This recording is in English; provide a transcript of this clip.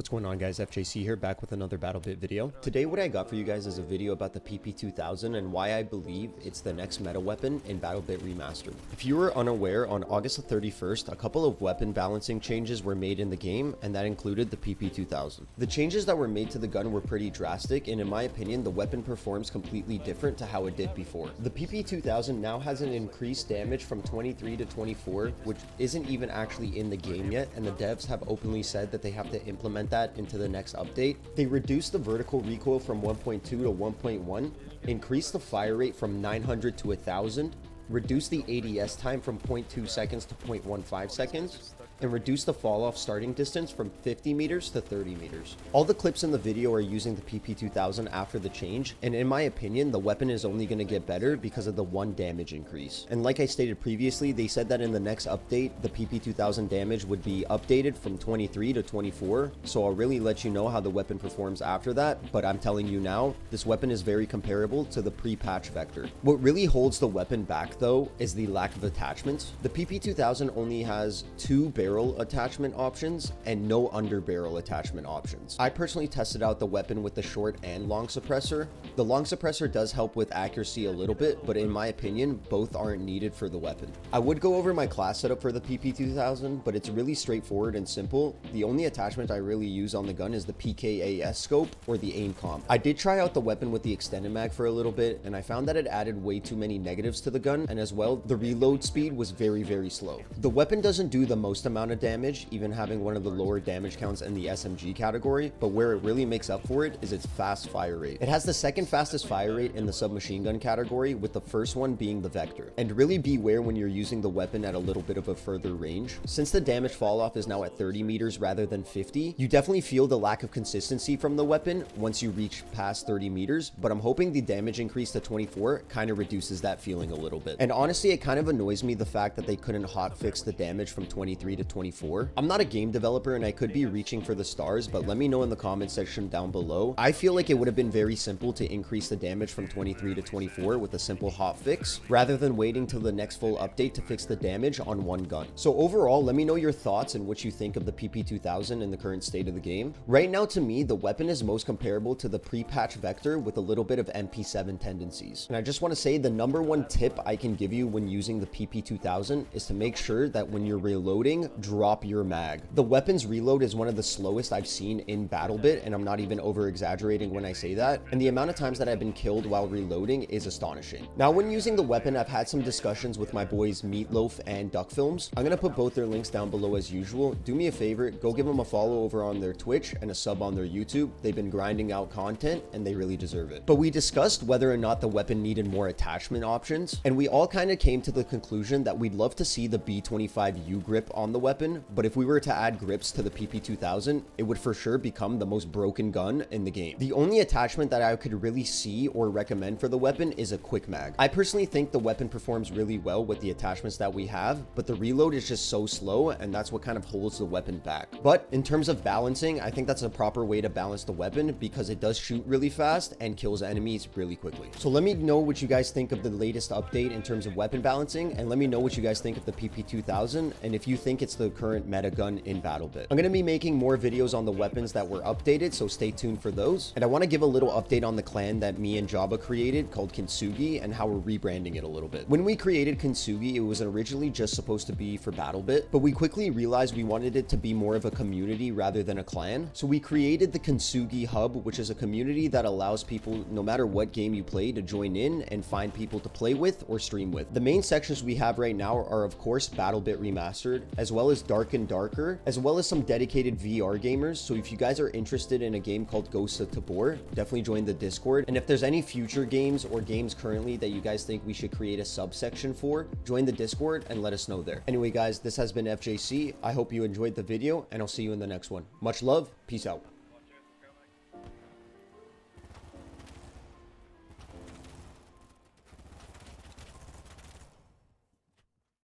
What's going on, guys? FJC here, back with another BattleBit video. Today what I got for you guys is a video about the PP2000 and why I believe it's the next meta weapon in BattleBit Remastered. If you were unaware, on August 31st, a couple of weapon balancing changes were made in the game, and that included the PP2000. The changes that were made to the gun were pretty drastic, and in my opinion, the weapon performs completely different to how it did before. The PP2000 now has an increased damage from 23 to 24, which isn't even actually in the game yet, and the devs have openly said that they have to implement that into the next update. They reduced the vertical recoil from 1.2 to 1.1, increased the fire rate from 900 to 1000, reduced the ADS time from 0.2 seconds to 0.15 seconds, and reduce the fall-off starting distance from 50 meters to 30 meters. All the clips in the video are using the PP2000 after the change, and in my opinion, the weapon is only going to get better because of the 1 damage increase. And like I stated previously, they said that in the next update, the PP2000 damage would be updated from 23 to 24, so I'll really let you know how the weapon performs after that, but I'm telling you now, this weapon is very comparable to the pre-patch Vector. What really holds the weapon back, though, is the lack of attachments. The PP2000 only has 2 barrel attachment options and no under barrel attachment options. I personally tested out the weapon with the short and long suppressor. The long suppressor does help with accuracy a little bit, but in my opinion, both aren't needed for the weapon. I would go over my class setup for the PP2000, but it's really straightforward and simple. The only attachment I really use on the gun is the PKAS scope or the aim comp. I did try out the weapon with the extended mag for a little bit, and I found that it added way too many negatives to the gun, and as well, the reload speed was very slow. The weapon doesn't do the most amount of damage, even having one of the lower damage counts in the SMG category, but where it really makes up for it is its fast fire rate. It has the second fastest fire rate in the submachine gun category, with the first one being the Vector. And really beware when you're using the weapon at a little bit of a further range. Since the damage fall off is now at 30 meters rather than 50, you definitely feel the lack of consistency from the weapon once you reach past 30 meters, but I'm hoping the damage increase to 24 kind of reduces that feeling a little bit. And honestly, it kind of annoys me the fact that they couldn't hotfix the damage from 23 to 24. I'm not a game developer and I could be reaching for the stars, but let me know in the comment section down below. I feel like it would have been very simple to increase the damage from 23 to 24 with a simple hotfix, rather than waiting till the next full update to fix the damage on one gun. So overall, let me know your thoughts and what you think of the PP2000 in the current state of the game. Right now, to me, the weapon is most comparable to the pre-patch Vector with a little bit of MP7 tendencies. And I just want to say the number one tip I can give you when using the PP2000 is to make sure that when you're reloading, drop your mag. The weapon's reload is one of the slowest I've seen in BattleBit, and I'm not even over exaggerating when I say that, and the amount of times that I've been killed while reloading is astonishing. Now, when using the weapon, I've had some discussions with my boys Meatloaf and Duck Films. I'm gonna put both their links down below as usual. Do me a favor, go give them a follow over on their Twitch and a sub on their YouTube. They've been grinding out content and they really deserve it. But we discussed whether or not the weapon needed more attachment options, and we all kind of came to the conclusion that we'd love to see the B25U grip on the weapon, but if we were to add grips to the PP2000, it would for sure become the most broken gun in the game. The only attachment that I could really see or recommend for the weapon is a quick mag. I personally think the weapon performs really well with the attachments that we have, but the reload is just so slow, and that's what kind of holds the weapon back. But in terms of balancing, I think that's a proper way to balance the weapon because it does shoot really fast and kills enemies really quickly. So let me know what you guys think of the latest update in terms of weapon balancing, and let me know what you guys think of the PP2000 and if you think it's the current meta gun in BattleBit. I'm going to be making more videos on the weapons that were updated, so stay tuned for those. And I want to give a little update on the clan that me and Jabba created called Kintsugi and how we're rebranding it a little bit. When we created Kintsugi, it was originally just supposed to be for BattleBit, but we quickly realized we wanted it to be more of a community rather than a clan. So we created the Kintsugi Hub, which is a community that allows people, no matter what game you play, to join in and find people to play with or stream with. The main sections we have right now are of course BattleBit Remastered, as well as Dark and Darker, as well as some dedicated VR gamers. So if you guys are interested in a game called Ghost of Tabor, definitely join the Discord. And if there's any future games or games currently that you guys think we should create a subsection for, join the Discord and let us know there. Anyway, guys, this has been FJC. I hope you enjoyed the video, and I'll see you in the next one. Much love. Peace out.